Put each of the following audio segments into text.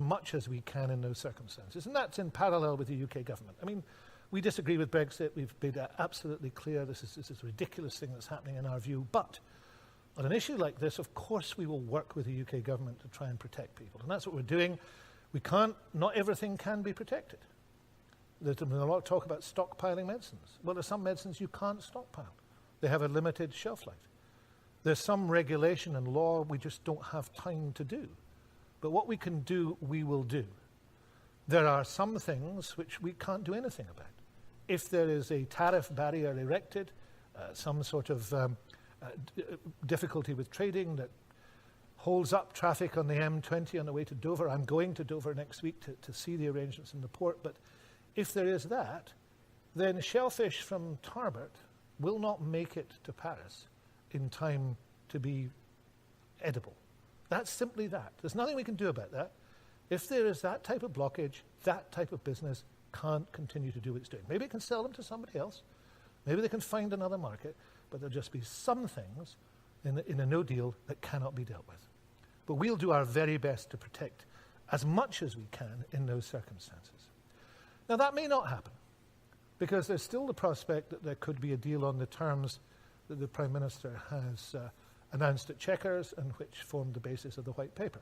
much as we can in those circumstances. And that's in parallel with the UK government. I mean, we disagree with Brexit. We've made that absolutely clear. This is a ridiculous thing that's happening in our view. But on an issue like this, of course we will work with the UK government to try and protect people. And that's what we're doing. We can't, not everything can be protected. There's been a lot of talk about stockpiling medicines. Well, there's some medicines you can't stockpile. They have a limited shelf life. There's some regulation and law we just don't have time to do. But what we can do, we will do. There are some things which we can't do anything about. If there is a tariff barrier erected, some sort of difficulty with trading that holds up traffic on the M20 on the way to Dover. I'm going to Dover next week to see the arrangements in the port. But if there is that, then shellfish from Tarbert will not make it to Paris in time to be edible. That's simply that. There's nothing we can do about that. If there is that type of blockage, that type of business can't continue to do what it's doing. Maybe it can sell them to somebody else. Maybe they can find another market, but there'll just be some things in a no deal that cannot be dealt with. But we'll do our very best to protect as much as we can in those circumstances. Now, that may not happen, because there's still the prospect that there could be a deal on the terms that the Prime Minister has announced at Chequers and which formed the basis of the White Paper.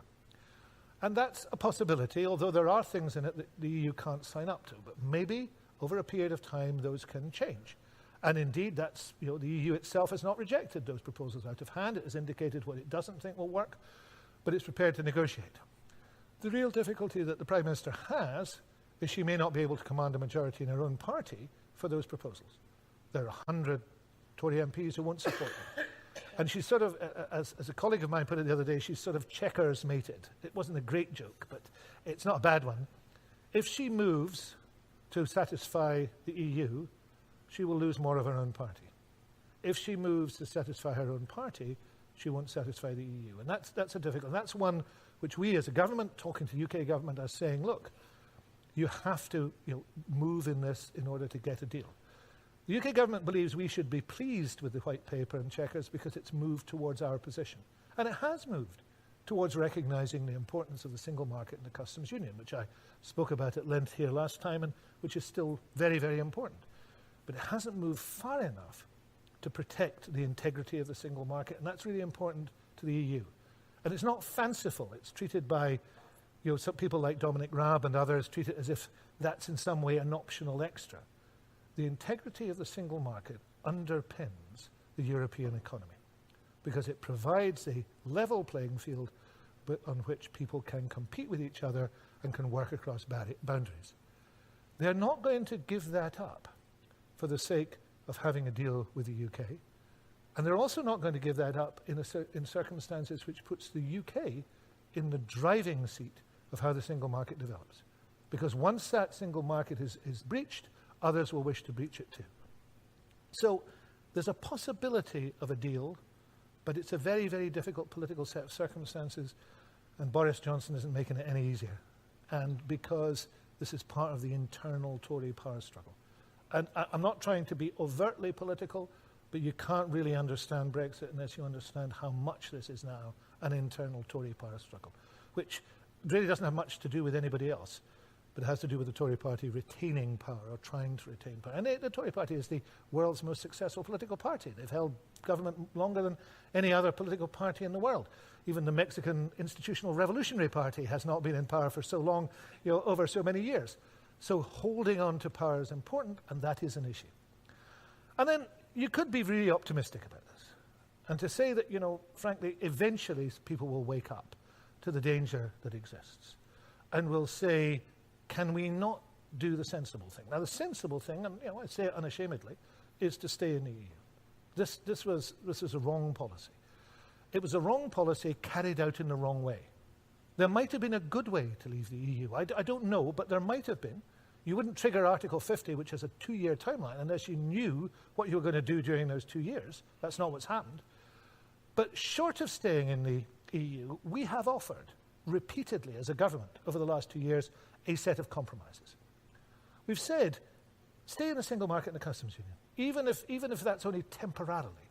And that's a possibility, although there are things in it that the EU can't sign up to. But maybe over a period of time those can change. And indeed, that's, the EU itself has not rejected those proposals out of hand. It has indicated what it doesn't think will work, but it's prepared to negotiate. The real difficulty that the Prime Minister has is she may not be able to command a majority in her own party for those proposals. There are 100 Tory MPs who won't support them. And she's sort of, as a colleague of mine put it the other day, she's sort of Chequers mated. It wasn't a great joke, but it's not a bad one. If she moves to satisfy the EU, she will lose more of her own party. If she moves to satisfy her own party, she won't satisfy the EU. And that's a difficult, that's one which we as a government, talking to the UK government, are saying, look, you have to move in this in order to get a deal. The UK government believes we should be pleased with the White Paper and Chequers because it's moved towards our position. And it has moved towards recognising the importance of the single market and the customs union, which I spoke about at length here last time and which is still very, very important. But it hasn't moved far enough to protect the integrity of the single market, and that's really important to the EU. And it's not fanciful. It's treated by some people like Dominic Raab and others treat it as if that's in some way an optional extra. The integrity of the single market underpins the European economy because it provides a level playing field on which people can compete with each other and can work across boundaries. They're not going to give that up for the sake of having a deal with the UK, and they're also not going to give that up in circumstances which puts the UK in the driving seat of how the single market develops. Because once that single market is breached, others will wish to breach it too. So there's a possibility of a deal, but it's a very, very difficult political set of circumstances, and Boris Johnson isn't making it any easier. And because this is part of the internal Tory power struggle. And I'm not trying to be overtly political, but you can't really understand Brexit unless you understand how much this is now an internal Tory power struggle, which really doesn't have much to do with anybody else, but it has to do with the Tory party retaining power or trying to retain power. And the Tory party is the world's most successful political party. They've held government longer than any other political party in the world. Even the Mexican Institutional Revolutionary Party has not been in power for so long, over so many years. So holding on to power is important, and that is an issue. And then you could be really optimistic about this and to say that, frankly, eventually people will wake up to the danger that exists and will say, can we not do the sensible thing? Now, the sensible thing, and I say it unashamedly, is to stay in the EU. This was a wrong policy. It was a wrong policy carried out in the wrong way. There might have been a good way to leave the EU. I don't know, but there might have been. You wouldn't trigger Article 50, which has a 2-year timeline, unless you knew what you were going to do during those 2 years. That's not what's happened. But short of staying in the EU, we have offered repeatedly as a government over the last 2 years a set of compromises. We've said, stay in the single market and the customs union, even if that's only temporarily,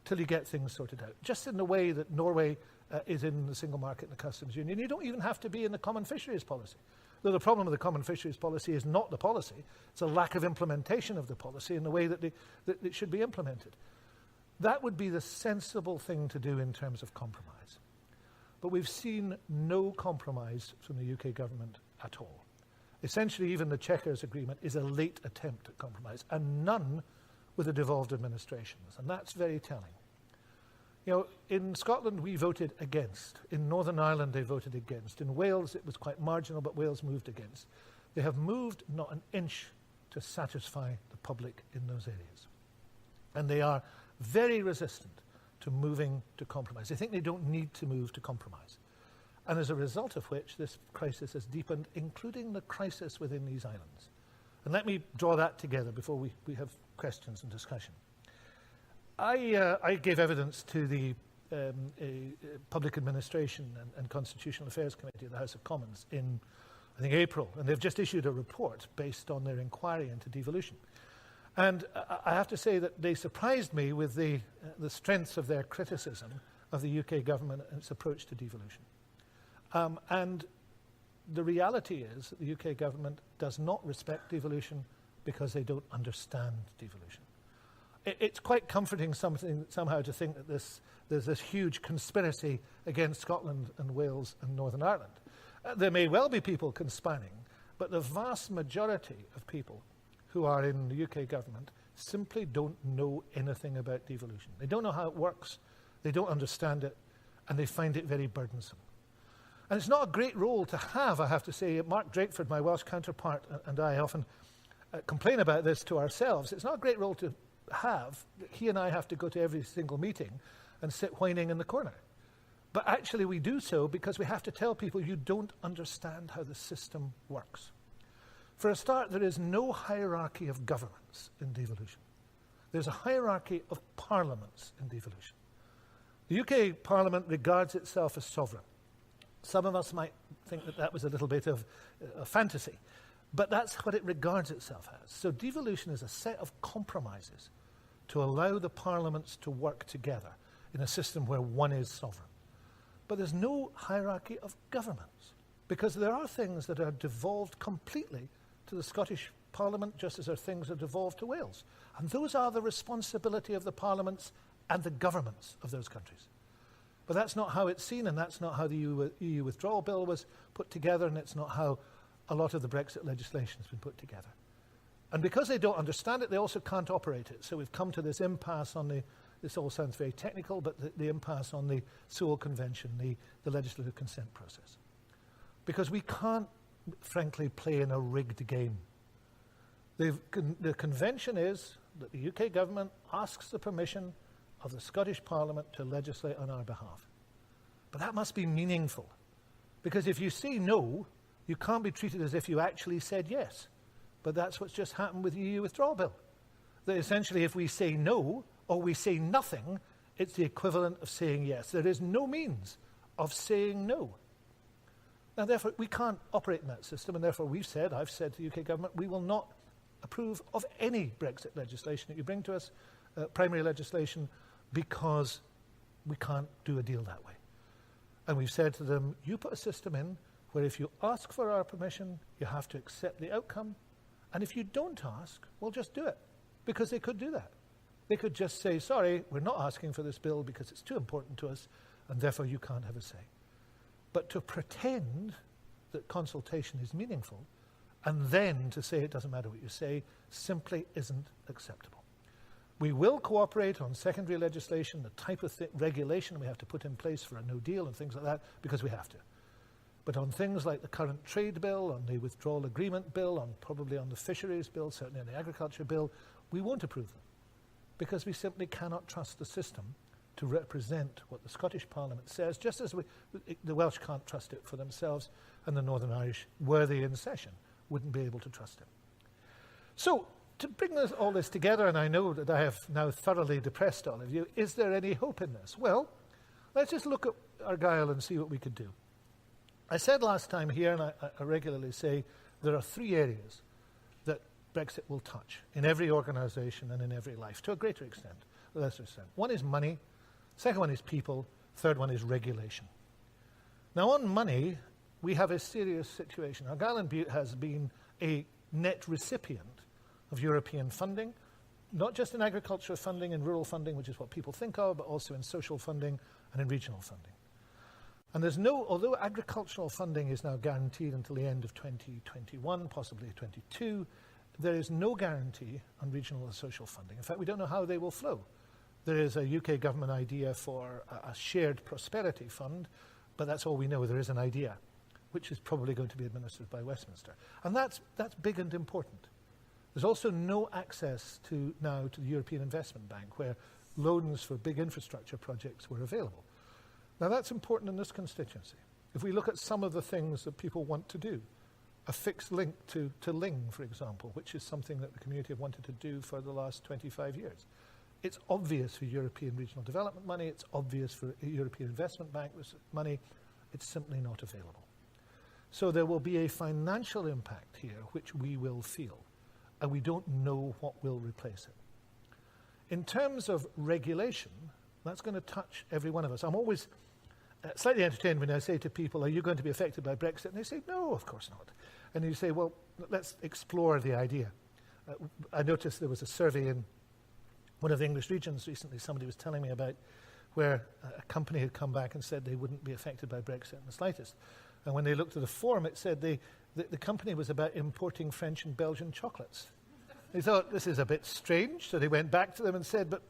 till you get things sorted out. Just in the way that Norway is in the single market and the customs union. You don't even have to be in the common fisheries policy. Though the problem with the common fisheries policy is not the policy, it's a lack of implementation of the policy in the way that it should be implemented. That would be the sensible thing to do in terms of compromise. But we've seen no compromise from the UK government at all. Essentially, even the Chequers Agreement is a late attempt at compromise, and none with the devolved administrations, and that's very telling. You know, in Scotland we voted against. In Northern Ireland they voted against. In Wales it was quite marginal, but Wales moved against. They have moved not an inch to satisfy the public in those areas. And they are very resistant to moving to compromise. They think they don't need to move to compromise. And as a result of which, this crisis has deepened, including the crisis within these islands. And let me draw that together before we have questions and discussion. I gave evidence to the Public Administration and Constitutional Affairs Committee of the House of Commons in, I think, April. And they've just issued a report based on their inquiry into devolution. And I have to say that they surprised me with the strengths of their criticism of the UK government and its approach to devolution. And the reality is that the UK government does not respect devolution because they don't understand devolution. It's quite comforting somehow to think that there's this huge conspiracy against Scotland and Wales and Northern Ireland. There may well be people conspiring, but the vast majority of people who are in the UK government simply don't know anything about devolution. They don't know how it works, they don't understand it, and they find it very burdensome. And it's not a great role to have, I have to say. Mark Drakeford, my Welsh counterpart, and I often complain about this to ourselves. It's not a great role to have. He and I have to go to every single meeting and sit whining in the corner. But actually we do so because we have to tell people you don't understand how the system works. For a start, there is no hierarchy of governments in devolution. There's a hierarchy of parliaments in devolution. The UK Parliament regards itself as sovereign. Some of us might think that that was a little bit of a fantasy, but that's what it regards itself as. So devolution is a set of compromises to allow the parliaments to work together in a system where one is sovereign. But there's no hierarchy of governments, because there are things that are devolved completely to the Scottish Parliament, just as there are things that are devolved to Wales. And those are the responsibility of the parliaments and the governments of those countries. But that's not how it's seen, and that's not how the EU withdrawal bill was put together, and it's not how a lot of the Brexit legislation has been put together. And because they don't understand it, they also can't operate it. So we've come to this impasse on this all sounds very technical, but the impasse on the Sewell Convention, the legislative consent process. Because we can't, frankly, play in a rigged game. The convention is that the UK government asks the permission of the Scottish Parliament to legislate on our behalf. But that must be meaningful. Because if you say no, you can't be treated as if you actually said yes. But that's what's just happened with the EU withdrawal bill. That essentially if we say no, or we say nothing, it's the equivalent of saying yes. There is no means of saying no. Now, therefore, we can't operate in that system, and therefore I've said to the UK government, we will not approve of any Brexit legislation that you bring to us, primary legislation, because we can't do a deal that way. And we've said to them, you put a system in where if you ask for our permission, you have to accept the outcome, and if you don't ask, we'll just do it, because they could do that. They could just say, sorry, we're not asking for this bill because it's too important to us, and therefore you can't have a say. But to pretend that consultation is meaningful, and then to say it doesn't matter what you say, simply isn't acceptable. We will cooperate on secondary legislation, the type of regulation we have to put in place for a no deal and things like that, because we have to. But on things like the current trade bill, on the withdrawal agreement bill, probably on the fisheries bill, certainly on the agriculture bill, we won't approve them, because we simply cannot trust the system to represent what the Scottish Parliament says, just as the Welsh can't trust it for themselves, and the Northern Irish, were they in session, wouldn't be able to trust it. So, to bring all this together, and I know that I have now thoroughly depressed all of you, is there any hope in this? Well, let's just look at Argyll and see what we could do. I said last time here, and I regularly say, there are three areas that Brexit will touch in every organisation and in every life, to a greater extent, a lesser extent. One is money, second one is people, Third one is regulation. Now on money, we have a serious situation. Argyll and Bute has been a net recipient of European funding, not just in agriculture funding and rural funding, which is what people think of, but also in social funding and in regional funding. And although agricultural funding is now guaranteed until the end of 2021, possibly 22, there is no guarantee on regional and social funding. In fact, we don't know how they will flow. There is a UK government idea for a shared prosperity fund, but that's all we know. There is an idea, which is probably going to be administered by Westminster. And that's big and important. There's also no access now to the European Investment Bank, where loans for big infrastructure projects were available. Now that's important in this constituency. If we look at some of the things that people want to do, a fixed link to Ling, for example, which is something that the community have wanted to do for the last 25 years. It's obvious for European regional development money, it's obvious for European Investment Bank money, it's simply not available. So there will be a financial impact here which we will feel, and we don't know what will replace it. In terms of regulation, that's going to touch every one of us. I'm always slightly entertained when I say to people, are you going to be affected by Brexit? And they say, no, of course not. And you say, well, let's explore the idea. I noticed there was a survey in one of the English regions recently, somebody was telling me about, where a company had come back and said they wouldn't be affected by Brexit in the slightest. And when they looked at the form, it said the company was about importing French and Belgian chocolates. They thought, this is a bit strange, so they went back to them and said, but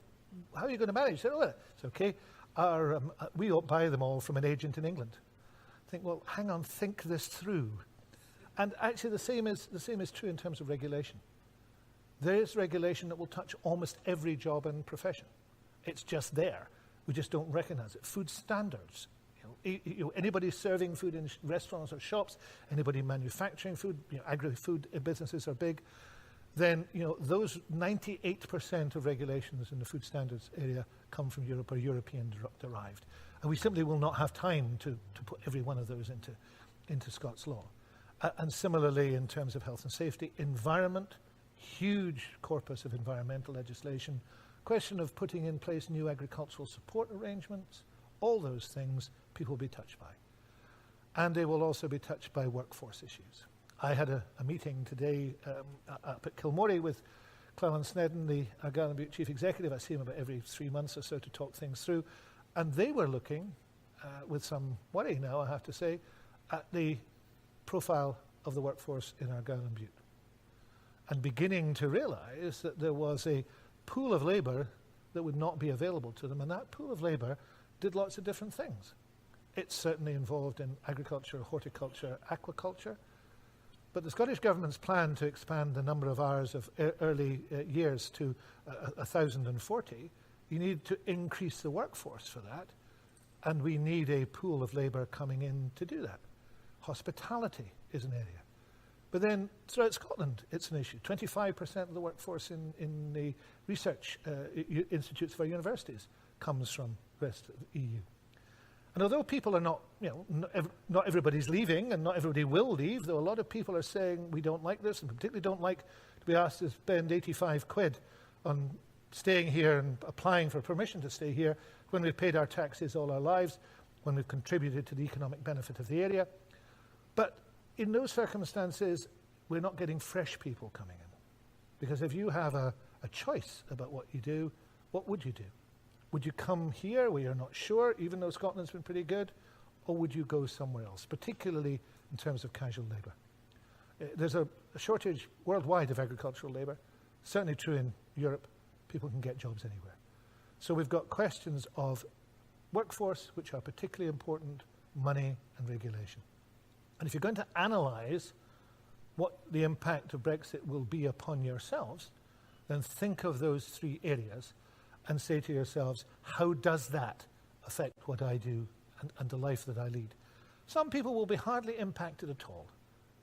how are you going to manage? They said, oh, it's okay. We don't buy them all from an agent in England. I think, well, hang on, think this through. And actually the same is true in terms of regulation. There is regulation that will touch almost every job and profession. It's just there. We just don't recognize it. Food standards. Anybody serving food in restaurants or shops, anybody manufacturing food, agri-food businesses are big, then those 98% of regulations in the food standards area come from Europe or European derived. And we simply will not have time to put every one of those into Scots law. And similarly, in terms of health and safety, environment, huge corpus of environmental legislation, question of putting in place new agricultural support arrangements, all those things people will be touched by. And they will also be touched by workforce issues. I had a meeting today up at Kilmorey with Cleland Snedden, the Argyll and Bute Chief Executive. I see him about every 3 months or so to talk things through. And they were looking, with some worry now, I have to say, at the profile of the workforce in Argyll and Bute. And beginning to realise that there was a pool of labour that would not be available to them. And that pool of labour did lots of different things. It's certainly involved in agriculture, horticulture, aquaculture. But the Scottish Government's plan to expand the number of hours of early years to 1,040, you need to increase the workforce for that, and we need a pool of labour coming in to do that. Hospitality is an area. But then throughout Scotland, it's an issue. 25% of the workforce in the research institutes of our universities comes from the rest of the EU. And although people are not everybody's leaving and not everybody will leave, though a lot of people are saying we don't like this and particularly don't like to be asked to spend 85 quid on staying here and applying for permission to stay here when we've paid our taxes all our lives, when we've contributed to the economic benefit of the area. But in those circumstances, we're not getting fresh people coming in. Because if you have a choice about what you do, what would you do? Would you come here where you're not sure, even though Scotland's been pretty good, or would you go somewhere else, particularly in terms of casual labour? There's a shortage worldwide of agricultural labour, certainly true in Europe. People can get jobs anywhere. So we've got questions of workforce, which are particularly important, money and regulation. And if you're going to analyse what the impact of Brexit will be upon yourselves, then think of those three areas and say to yourselves, how does that affect what I do and the life that I lead? Some people will be hardly impacted at all.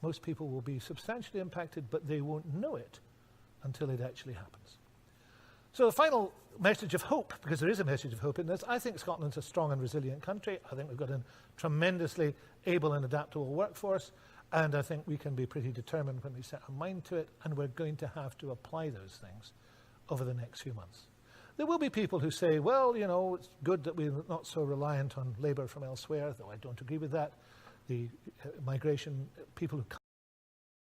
Most people will be substantially impacted, but they won't know it until it actually happens. So the final message of hope, because there is a message of hope in this, I think Scotland's a strong and resilient country. I think we've got a tremendously able and adaptable workforce, and I think we can be pretty determined when we set our mind to it, and we're going to have to apply those things over the next few months. There will be people who say, well, you know, it's good that we're not so reliant on labour from elsewhere, though I don't agree with that. The migration, people who